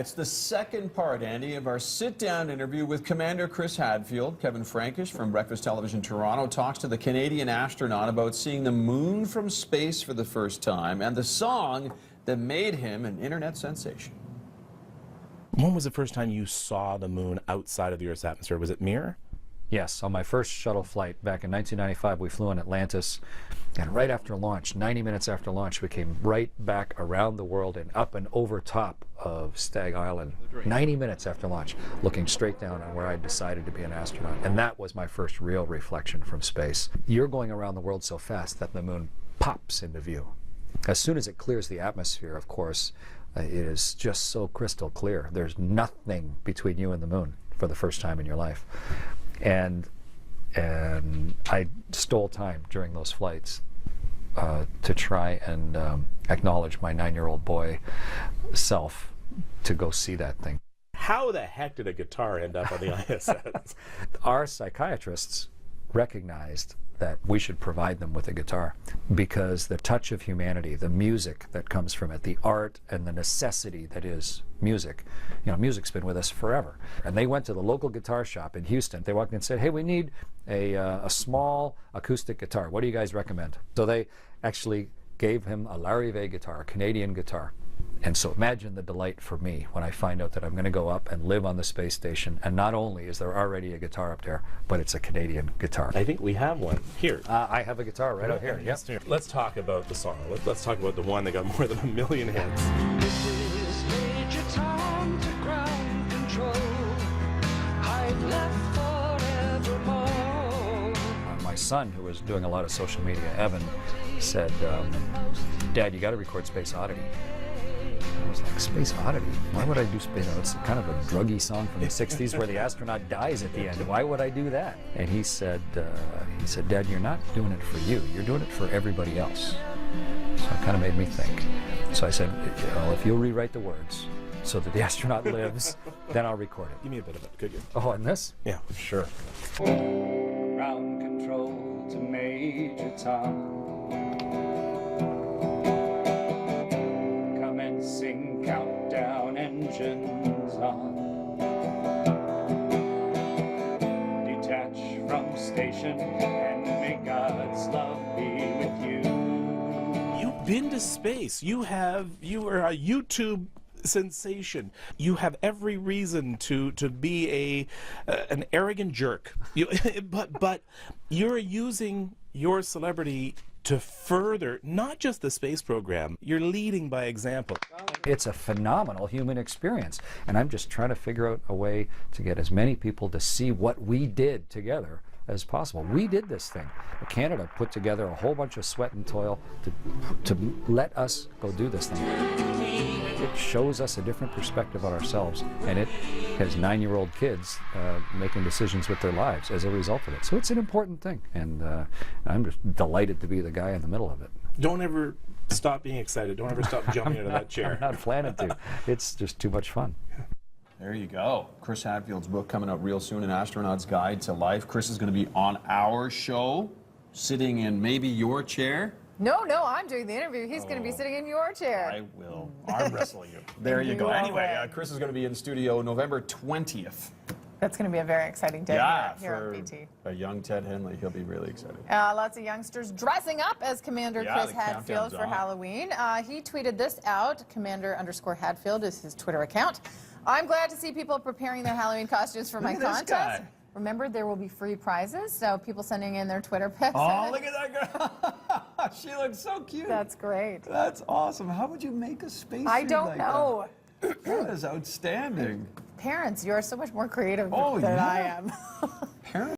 It's the second part, Andy, of our sit-down interview with Commander Chris Hadfield. Kevin Frankish from Breakfast Television Toronto talks to the Canadian astronaut about seeing the moon from space for the first time and the song that made him an internet sensation. When was the first time you saw the moon outside of the Earth's atmosphere? Was it near? Yes, on my first shuttle flight back in 1995, we flew in Atlantis, and right after launch, 90 minutes after launch, we came right back around the world and up and over top of Stag Island, 90 minutes after launch, looking straight down on where I decided to be an astronaut. And that was my first real reflection from space. You're going around the world so fast that the moon pops into view. As soon as it clears the atmosphere, of course, it is just so crystal clear. There's nothing between you and the moon for the first time in your life. And I stole time during those flights to try and acknowledge my 9-year-old boy self to go see that thing. How the heck did a guitar end up on the ISS? Our psychiatrists recognized that we should provide them with a guitar because the touch of humanity, the music that comes from it, the art and the necessity that is music. You know, music's been with us forever. And they went to the local guitar shop in Houston. They walked in and said, hey, we need a small acoustic guitar. What do you guys recommend? So they actually gave him a Larry Vey guitar, a Canadian guitar. And so imagine the delight for me when I find out that I'm going to go up and live on the space station, and not only is there already a guitar up there, but it's a Canadian guitar. I think we have one here. I have a guitar right out here. Yep. Let's talk about the song. Let's talk about the one that got more than 1 million hits. This is Major Tom to ground control. I've left forevermore. My son, who was doing a lot of social media, Evan, said, Dad, you got to record Space Oddity. I was like, Space Oddity? Why would I do Space Oddity? It's kind of a druggy song from the 60s where the astronaut dies at the end. Why would I do that? And he said, Dad, you're not doing it for you. You're doing it for everybody else. So it kind of made me think. So I said, well, if you'll rewrite the words so that the astronaut lives, then I'll record it. Give me a bit of it, could you? Oh, and this? Yeah, sure. Ground control to Major Tom. Commencing countdown, engines on. Detach from station and may God's love be with you. You've been to space. You are a YouTube sensation. You have every reason to be an arrogant jerk. But you're using your celebrity to further not just the space program. You're leading by example. It's a phenomenal human experience, and I'm just trying to figure out a way to get as many people to see what we did together as possible. We did this thing. Canada put together a whole bunch of sweat and toil to let us go do this thing. It shows us a different perspective on ourselves, and it has 9-year-old kids making decisions with their lives as a result of it. So it's an important thing, and I'm just delighted to be the guy in the middle of it. Don't ever stop being excited. Don't ever stop jumping out of that chair. I'm not planning to. It's just too much fun. There you go. Chris Hadfield's book coming out real soon, An Astronaut's Guide to Life. Chris is going to be on our show, sitting in maybe your chair. No, I'm doing the interview. He's going to be sitting in your chair. I will arm wrestle you. There you go. Anyway, Chris is going to be in studio November 20th. That's going to be a very exciting day here on BT. A young Ted Henley. He'll be really excited. Lots of youngsters dressing up as Commander Chris Hadfield for Halloween. He tweeted this out. Commander_Hadfield is his Twitter account. I'm glad to see people preparing their Halloween costumes for my contest. Remember, there will be free prizes, so people sending in their Twitter pics. Oh, look at that girl. She looks so cute. That's great. That's awesome. How would you make a spacesuit I don't like know. That is outstanding. Parents, you are so much more creative than I am. Parents.